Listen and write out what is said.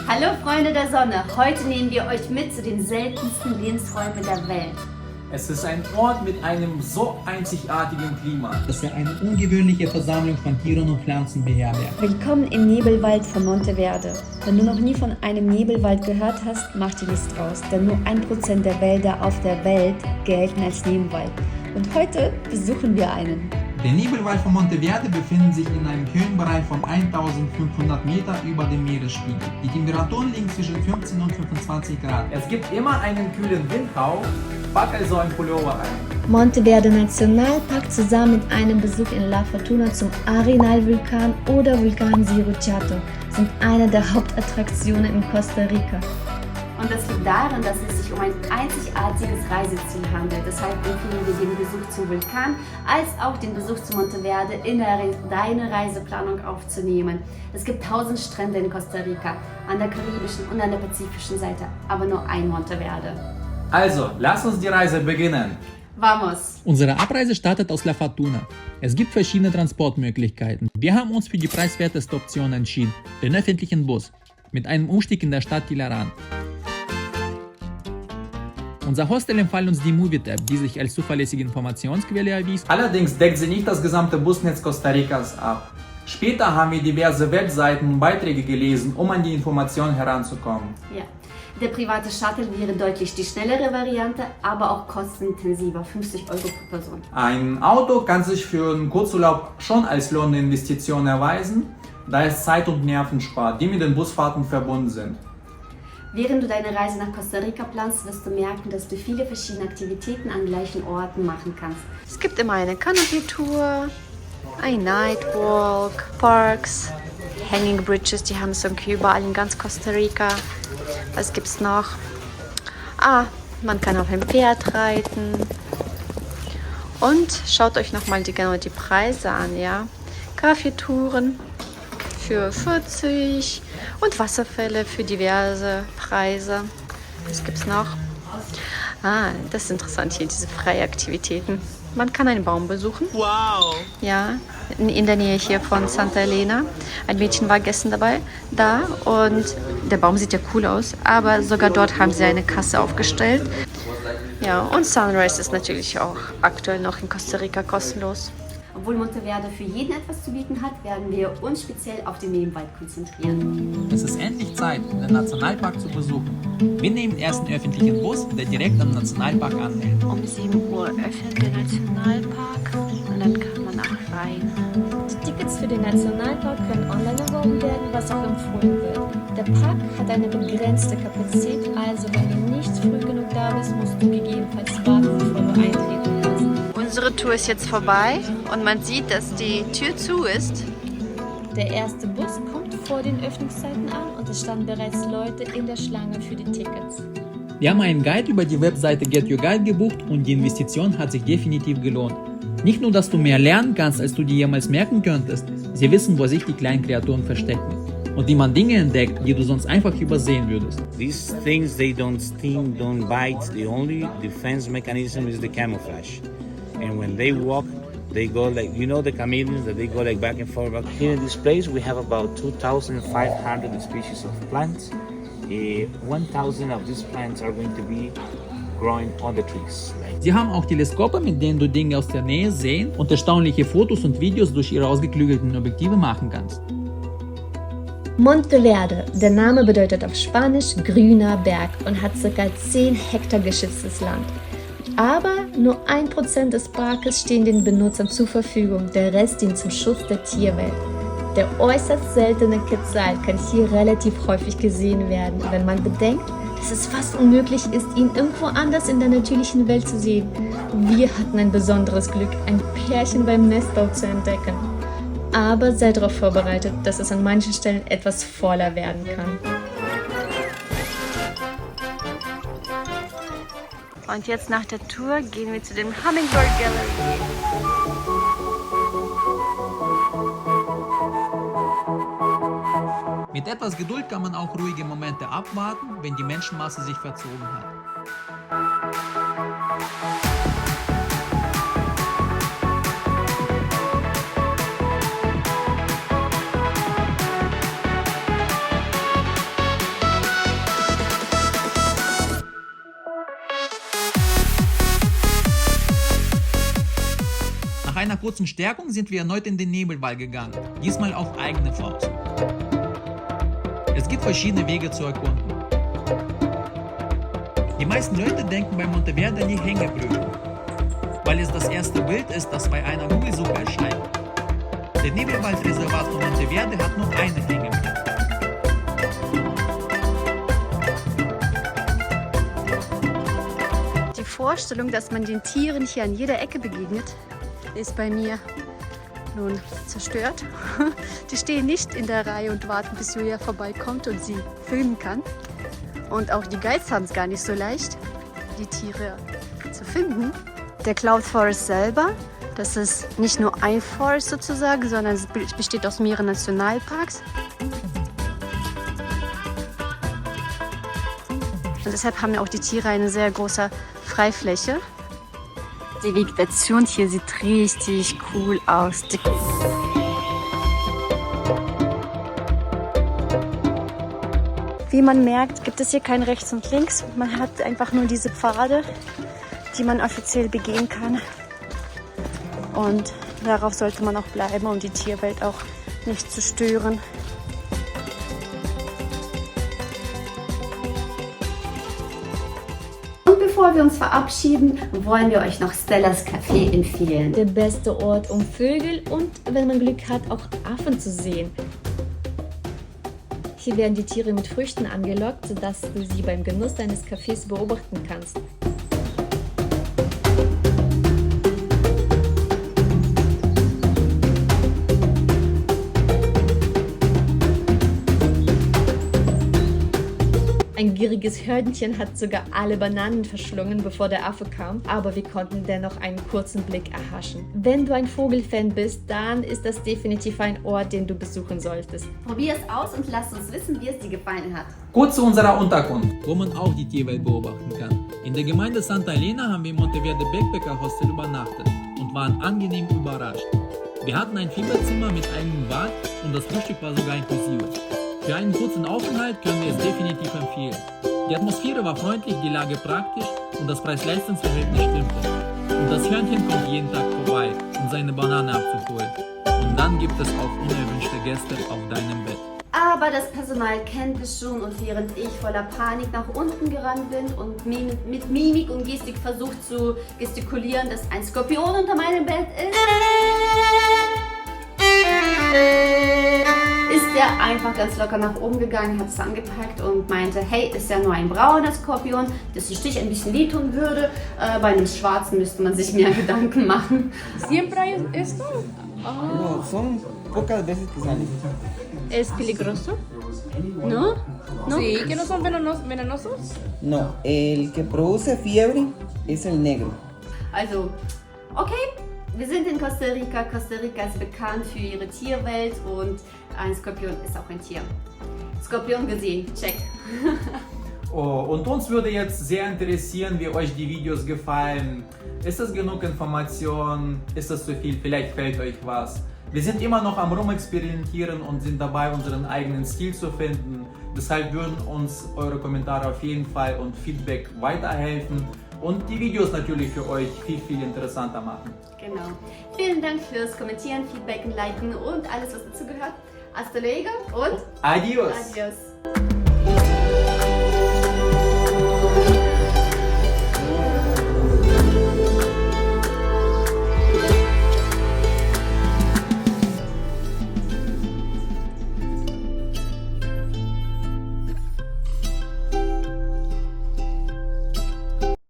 Hallo Freunde der Sonne, heute nehmen wir euch mit zu den seltensten Lebensräumen der Welt. Es ist ein Ort mit einem so einzigartigen Klima, dass er eine ungewöhnliche Versammlung von Tieren und Pflanzen beherbergt. Willkommen im Nebelwald von Monteverde. Wenn du noch nie von einem Nebelwald gehört hast, mach dir nichts draus, denn nur 1% der Wälder auf der Welt gelten als Nebenwald. Und heute besuchen wir einen. Der Nebelwald von Monteverde befindet sich in einem Höhenbereich von 1500 Meter über dem Meeresspiegel. Die Temperaturen liegen zwischen 15 und 25 Grad. es gibt immer einen kühlen Windhauch, pack also ein Pullover ein. Monteverde Nationalpark zusammen mit einem Besuch in La Fortuna zum Arenal-Vulkan oder Vulkan Cerro Chato sind eine der Hauptattraktionen in Costa Rica. Und das liegt daran, dass es sich um ein einzigartiges Reiseziel handelt. Deshalb empfehlen wir den Besuch zum Vulkan als auch den Besuch zu Monteverde in deine Reiseplanung aufzunehmen. Es gibt 1000 Strände in Costa Rica, an der karibischen und an der pazifischen Seite, aber nur ein Monteverde. Also, lass uns die Reise beginnen. Vamos! Unsere Abreise startet aus La Fortuna. Es gibt verschiedene Transportmöglichkeiten. Wir haben uns für die preiswerteste Option entschieden, den öffentlichen Bus, mit einem Umstieg in der Stadt Tilarán. Unser Hostel empfahl uns die Movit-App, die sich als zuverlässige Informationsquelle erwies. Allerdings deckt sie nicht das gesamte Busnetz Costa Ricas ab. Später haben wir diverse Webseiten und Beiträge gelesen, um an die Informationen heranzukommen. Ja. Der private Shuttle wäre deutlich die schnellere Variante, aber auch kostenintensiver, 50 € pro Person. Ein Auto kann sich für einen Kurzurlaub schon als lohnende Investition erweisen, da es Zeit und Nerven spart, die mit den Busfahrten verbunden sind. Während du deine Reise nach Costa Rica planst, wirst du merken, dass du viele verschiedene Aktivitäten an gleichen Orten machen kannst. Es gibt immer eine Canopy-Tour, ein Nightwalk, Parks, Hanging Bridges, die haben es irgendwie überall in ganz Costa Rica. Was gibt's noch? Man kann auf einem Pferd reiten. Und schaut euch nochmal die Preise an, ja. Kaffeetouren für 40 und Wasserfälle für diverse Preise. Was gibt's noch? Das ist interessant hier, diese Freie-Aktivitäten. Man kann einen Baum besuchen. Wow! Ja, in der Nähe hier von Santa Elena. Ein Mädchen war gestern da und der Baum sieht ja cool aus, aber sogar dort haben sie eine Kasse aufgestellt. Ja, und Sunrise ist natürlich auch aktuell noch in Costa Rica kostenlos. Obwohl Monteverde für jeden etwas zu bieten hat, werden wir uns speziell auf den Nebenwald konzentrieren. Es ist endlich Zeit, den Nationalpark zu besuchen. Wir nehmen erst einen öffentlichen Bus, der direkt am Nationalpark anhält. Um 7 Uhr öffnet der Nationalpark und dann kann man auch rein. Die Tickets für den Nationalpark können online erworben werden, was auch empfohlen wird. Der Park hat eine begrenzte Kapazität, also wenn du nicht früh genug da bist, musst du gegebenenfalls warten, bevor du eintreten kannst. Unsere Tour ist jetzt vorbei und man sieht, dass die Tür zu ist. Der erste Bus kommt vor den Öffnungszeiten an und es standen bereits Leute in der Schlange für die Tickets. Wir haben einen Guide über die Webseite Get Your Guide gebucht und die Investition hat sich definitiv gelohnt. Nicht nur, dass du mehr lernen kannst, als du dir jemals merken könntest, sie wissen, wo sich die kleinen Kreaturen verstecken. Und wie man Dinge entdeckt, die du sonst einfach übersehen würdest. These things, they don't sting, don't bite. The only defense mechanism is the camouflage. And when they walk, they go like, you know the chameleons that they go like back and forth. Here in this place we have about 2,500 species of plants. 1,000 of these plants are going to be growing on the trees. Sie haben auch Teleskope, mit denen du Dinge aus der Nähe sehen und erstaunliche Fotos und Videos durch ihre ausgeklügelten Objektive machen kannst. Monteverde, der Name bedeutet auf Spanisch grüner Berg und hat ca. 10 Hektar geschütztes Land. Aber nur 1% des Parkes stehen den Benutzern zur Verfügung, der Rest dient zum Schutz der Tierwelt. Der äußerst seltene Quetzal kann hier relativ häufig gesehen werden, wenn man bedenkt, dass es fast unmöglich ist, ihn irgendwo anders in der natürlichen Welt zu sehen. Wir hatten ein besonderes Glück, ein Pärchen beim Nestbau zu entdecken. Aber seid darauf vorbereitet, dass es an manchen Stellen etwas voller werden kann. Und jetzt nach der Tour gehen wir zu dem Hummingbird Gallery. Mit etwas Geduld kann man auch ruhige Momente abwarten, wenn die Menschenmasse sich verzogen hat. kurzen Stärkung sind wir erneut in den Nebelwald gegangen, diesmal auf eigene Faust. Es gibt verschiedene Wege zu erkunden. Die meisten Leute denken bei Monteverde an die Hängebrücke, weil es das erste Bild ist, das bei einer Google-Suche erscheint. Der Nebelwaldreservat von Monteverde hat nur eine Hängebrücke. Die Vorstellung, dass man den Tieren hier an jeder Ecke begegnet, ist bei mir nun zerstört. Die stehen nicht in der Reihe und warten, bis Julia vorbeikommt und sie filmen kann. Und auch die Guides haben es gar nicht so leicht, die Tiere zu finden. Der Cloud Forest selber, das ist nicht nur ein Forest sozusagen, sondern es besteht aus mehreren Nationalparks. Und deshalb haben ja auch die Tiere eine sehr große Freifläche. Die Vegetation hier sieht richtig cool aus. Wie man merkt, gibt es hier kein Rechts und Links. Man hat einfach nur diese Pfade, die man offiziell begehen kann. Und darauf sollte man auch bleiben, um die Tierwelt auch nicht zu stören. Und bevor wir uns verabschieden, wollen wir euch noch Stellas Café empfehlen. Der beste Ort, um Vögel und, wenn man Glück hat, auch Affen zu sehen. Hier werden die Tiere mit Früchten angelockt, sodass du sie beim Genuss deines Kaffees beobachten kannst. Ein gieriges Hörnchen hat sogar alle Bananen verschlungen, bevor der Affe kam, aber wir konnten dennoch einen kurzen Blick erhaschen. Wenn du ein Vogelfan bist, dann ist das definitiv ein Ort, den du besuchen solltest. Probier es aus und lass uns wissen, wie es dir gefallen hat. Kurz zu unserer Unterkunft. Wo man auch die Tierwelt beobachten kann. In der Gemeinde Santa Elena haben wir im Monteverde Backpacker Hostel übernachtet und waren angenehm überrascht. Wir hatten ein Fieberzimmer mit eigenem Bad und das Frühstück war sogar inklusive. Für einen kurzen Aufenthalt können wir es definitiv empfehlen. Die Atmosphäre war freundlich, die Lage praktisch und das Preis-Leistungs-Verhältnis stimmte. Und das Hörnchen kommt jeden Tag vorbei, um seine Banane abzuholen. Und dann gibt es auch unerwünschte Gäste auf deinem Bett. Aber das Personal kennt es schon und während ich voller Panik nach unten gerannt bin und mit Mimik und Gestik versucht zu gestikulieren, dass ein Skorpion unter meinem Bett ist der einfach ganz locker nach oben gegangen, hat es angepackt und meinte, hey, ist ja nur ein brauner Skorpion, dass der Stich ein bisschen wehtun würde. Bei einem schwarzen müsste man sich mehr Gedanken machen. ¿Siempre hay esto? No, son pocas veces que salen. ¿Es peligroso? ¿No? ¿No? Sí, que no son venenosos. No, el que produce fiebre es el negro. Also, okay, wir sind in Costa Rica. Costa Rica ist bekannt für ihre Tierwelt und ein Skorpion ist auch ein Tier. Skorpion gesehen, check. Oh, und uns würde jetzt sehr interessieren, wie euch die Videos gefallen. Ist es genug Information? Ist es zu viel? Vielleicht fällt euch was. Wir sind immer noch am Rumexperimentieren und sind dabei, unseren eigenen Stil zu finden. Deshalb würden uns eure Kommentare auf jeden Fall und Feedback weiterhelfen und die Videos natürlich für euch viel, viel interessanter machen. Genau. Vielen Dank fürs Kommentieren, Feedbacken, Liken und alles, was dazu gehört. Hasta luego und Adios! adios.